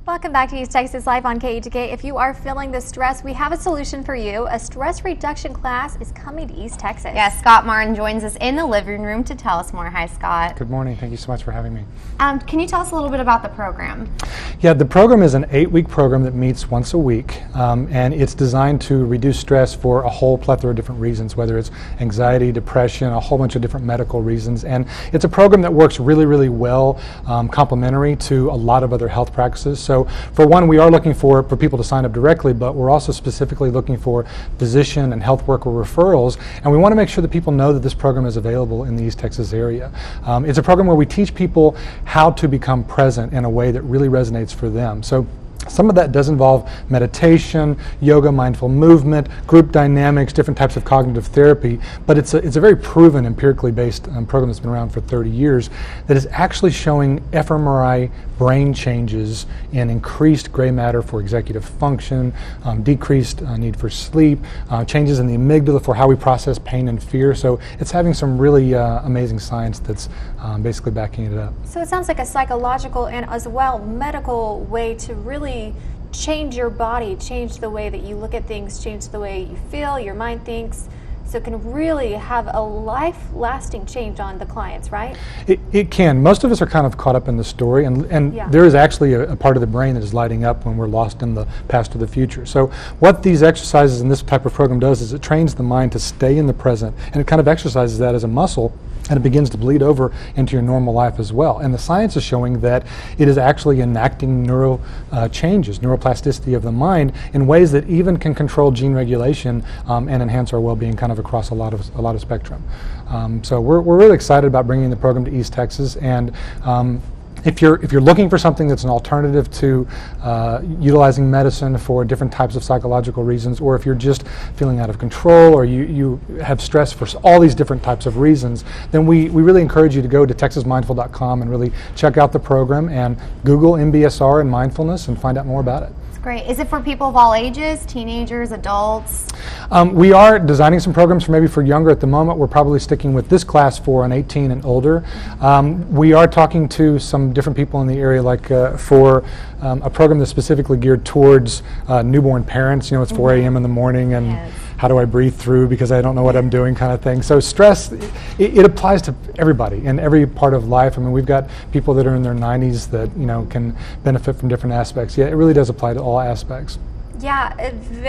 Welcome back to East Texas Live on KETK. If you are feeling the stress, we have a solution for you. A stress reduction class is coming to East Texas. Yes, Scott Martin joins us in the living room to tell us more. Hi, Scott. Good morning. Thank you so much for having me. Can you tell us a little bit about the program? Yeah, the program is an 8-week program that meets once a week, and it's designed to reduce stress for a whole plethora of different reasons, whether it's anxiety, depression, a whole bunch of different medical reasons. And it's a program that works really, really well, complementary to a lot of other health practices. So for one, we are looking for people to sign up directly, but we're also specifically looking for physician and health worker referrals, and we want to make sure that people know that this program is available in the East Texas area. It's a program where we teach people how to become present in a way that really resonates for them. So some of that does involve meditation, yoga, mindful movement, group dynamics, different types of cognitive therapy, but it's a very proven, empirically based program that's been around for 30 years that is actually showing fMRI brain changes in increased gray matter for executive function, decreased need for sleep, changes in the amygdala for how we process pain and fear. So it's having some really amazing science that's basically backing it up. So it sounds like a psychological and as well medical way to really change your body, change the way that you look at things, change the way you feel, your mind thinks. So it can really have a life-lasting change on the clients, right? It can. Most of us are kind of caught up in the story, and Yeah. there is actually a part of the brain that is lighting up when we're lost in the past or the future. So what these exercises and this type of program does is it trains the mind to stay in the present, and it kind of exercises that as a muscle, and it begins to bleed over into your normal life as well. And the science is showing that it is actually enacting neural changes, neuroplasticity of the mind in ways that even can control gene regulation and enhance our well-being kind of across a lot of spectrum. So we're really excited about bringing the program to East Texas, and if you're looking for something that's an alternative to utilizing medicine for different types of psychological reasons, or if you're just feeling out of control, or you have stress for all these different types of reasons, then we really encourage you to go to texasmindful.com and really check out the program and Google MBSR and mindfulness and find out more about it. Great. Is it for people of all ages, teenagers, adults? We are designing some programs maybe for younger at the moment. We're probably sticking with this class for an 18 and older. We are talking to some different people in the area, like for a program that's specifically geared towards newborn parents. You know, it's 4 a.m. in the morning, and Yes. how do I breathe through because I don't know what I'm doing kind of thing. So stress, it applies to everybody in every part of life. I mean, we've got people that are in their 90s that, you know, can benefit from different aspects. Yeah, it really does apply to all aspects. Yeah,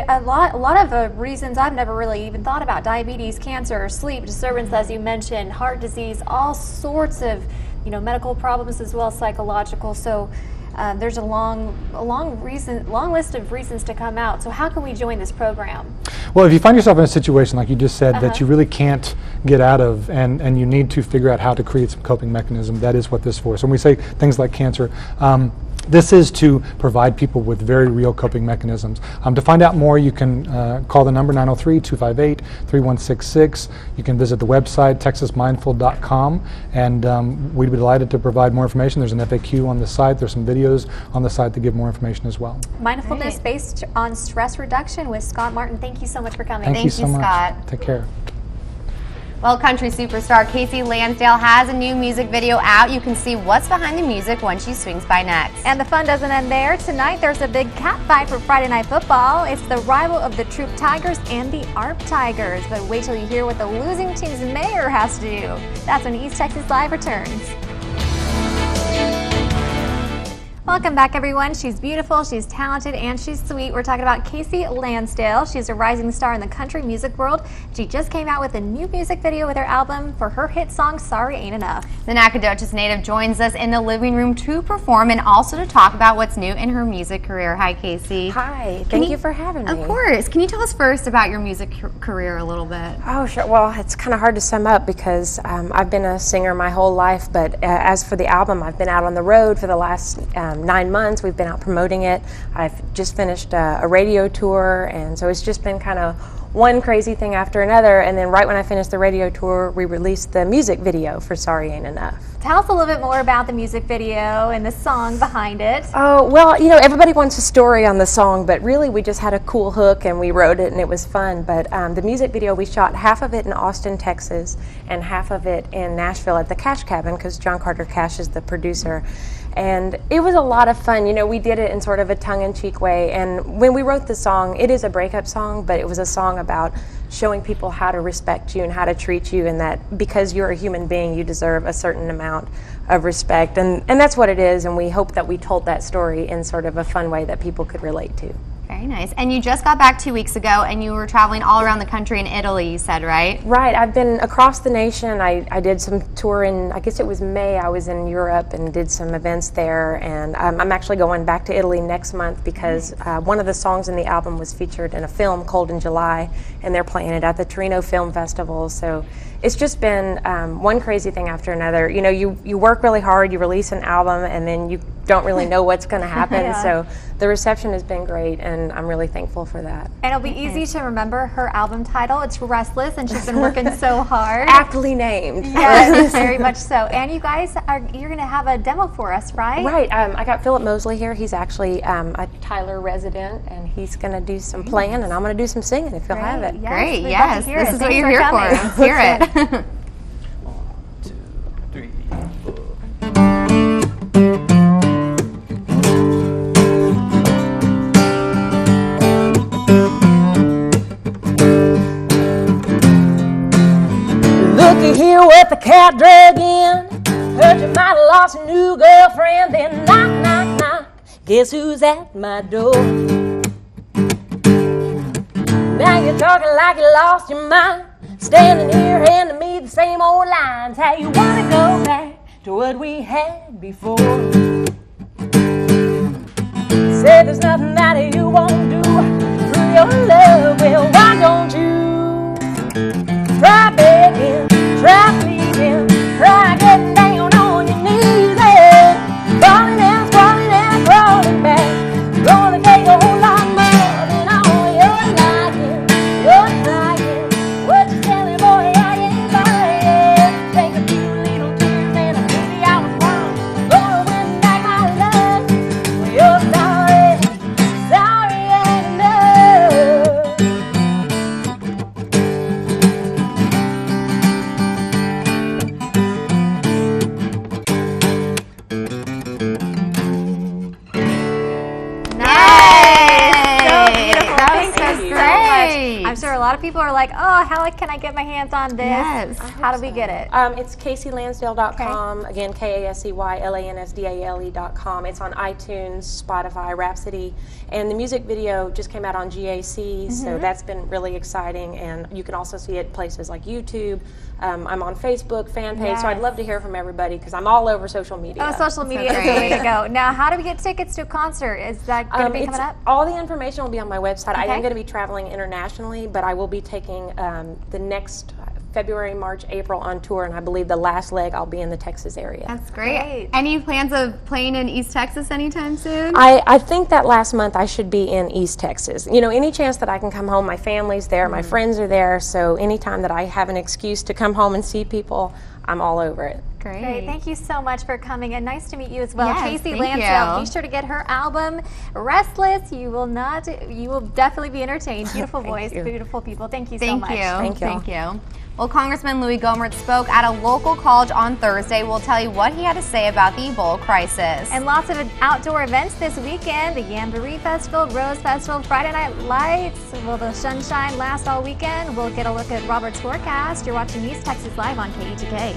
a lot of reasons I've never really even thought about: diabetes, cancer, sleep disturbance, as you mentioned, heart disease, all sorts of medical problems as well as psychological. So there's a long list of reasons to come out. So how can we join this program? Well, if you find yourself in a situation like you just said that you really can't get out of, and you need to figure out how to create some coping mechanism, that is what this is for. So when we say things like cancer, this is to provide people with very real coping mechanisms. To find out more, you can call the number 903-258-3166. You can visit the website, texasmindful.com, and we'd be delighted to provide more information. There's an FAQ on the site. There's some videos on the site that give more information as well. Mindfulness based on stress reduction with Scott Martin. Thank you so much for coming. Thank you so much. Scott. Take care. Well, country superstar Casey Lansdale has a new music video out. You can see what's behind the music when she swings by next. And the fun doesn't end there. Tonight there's a big cat fight for Friday Night Football. It's the rival of the Troop Tigers and the ARP Tigers. But wait till you hear what the losing team's mayor has to do. That's when East Texas Live returns. Welcome back, everyone. She's beautiful, she's talented, and she's sweet. We're talking about Casey Lansdale. She's a rising star in the country music world. She just came out with a new music video with her album for her hit song, Sorry Ain't Enough. The Nacogdoches native joins us in the living room to perform and also to talk about what's new in her music career. Hi, Casey. Hi. Thank you for having me. Of course. Can you tell us first about your music career a little bit? Oh, sure. Well, it's kind of hard to sum up because I've been a singer my whole life, but as for the album, I've been out on the road for the last 9 months. We've been out promoting it. I've just finished a radio tour, and so it's just been kind of one crazy thing after another. And then right when I finished the radio tour, we released the music video for Sorry Ain't Enough. Tell us a little bit more about the music video and the song behind it. Oh, well, everybody wants a story on the song, but really we just had a cool hook and we wrote it and it was fun. But the music video, we shot half of it in Austin, Texas, and half of it in Nashville at the Cash Cabin, because John Carter Cash is the producer. And it was a lot of fun. You know, we did it in sort of a tongue-in-cheek way. And when we wrote the song, it is a breakup song, but it was a song about showing people how to respect you and how to treat you, and that because you're a human being, you deserve a certain amount of respect. And that's what it is, and we hope that we told that story in sort of a fun way that people could relate to. Very nice. And you just got back 2 weeks ago, and you were traveling all around the country in Italy, you said, right? Right. I've been across the nation. I did some tour in, I guess it was May. I was in Europe and did some events there. And I'm actually going back to Italy next month because one of the songs in the album was featured in a film, Cold in July, and they're playing it at the Torino Film Festival. So it's just been one crazy thing after another. You know, you work really hard, you release an album, and then you don't really know what's going to happen. Yeah. So the reception has been great, and I'm really thankful for that. And it'll be easy to remember her album title. It's Restless, and she's been working so hard. Aptly named. Yes, very much so. And you guys you're going to have a demo for us, right? Right. I got Philip Mosley here. He's actually a Tyler resident, and he's going to do some playing, and I'm going to do some singing if he'll have it. Yes, Great, we'd love yes. to hear This it. is what Thanks you're here for. coming. Let's hear it. 1, 2, 3, 4. Looky here what the cat dragged in. Heard you might have lost a new girlfriend. Then knock, knock, knock. Guess who's at my door? Now you're talking like you lost your mind. Standing here handing me the same old lines. How you wanna go back to what we had before? Say there's nothing that you won't do for your love. Well, why don't you try begging, try pleading, try getting down on your knees and falling and crawling back. Gonna take a whole lot more than all you're lying. You're trying. What you telling, boy? I ain't lying. Take a few little tears and maybe I was wrong. Gonna win back my love. Well, you're sorry, sorry ain't enough. I'm sure a lot of people are like, oh, how can I get my hands on this? Yes. How do we get it? It's CaseyLansdale.com. Again, KaseyLansdale.com. It's on iTunes, Spotify, Rhapsody, and the music video just came out on GAC, so that's been really exciting. And you can also see it places like YouTube. I'm on Facebook fan page, so I'd Yes. love to hear from everybody because I'm all over social media. Oh, social media is the way to go. Now, how do we get tickets to a concert? Is that going to be coming up? All the information will be on my website. I Okay. am going to be traveling internationally, but I will be taking the next February, March, April on tour, and I believe the last leg I'll be in the Texas area. That's great. Great. Any plans of playing in East Texas anytime soon? I think that last month I should be in East Texas. You know, any chance that I can come home, my family's there, my friends are there, so anytime that I have an excuse to come home and see people, I'm all over it. Great. Thank you so much for coming, and nice to meet you as well. Yes, Casey thank Lansdale, you. be sure to get her album, Restless. You will definitely be entertained. Beautiful voice, you. beautiful people. Thank you so Thank much. you. Thank you. Thank you. Well, Congressman Louis Gohmert spoke at a local college on Thursday. We'll tell you what he had to say about the Ebola crisis. And lots of outdoor events this weekend. The Jamboree Festival, Rose Festival, Friday Night Lights. Will the sunshine last all weekend? We'll get a look at Robert's forecast. You're watching East Texas Live on KETK.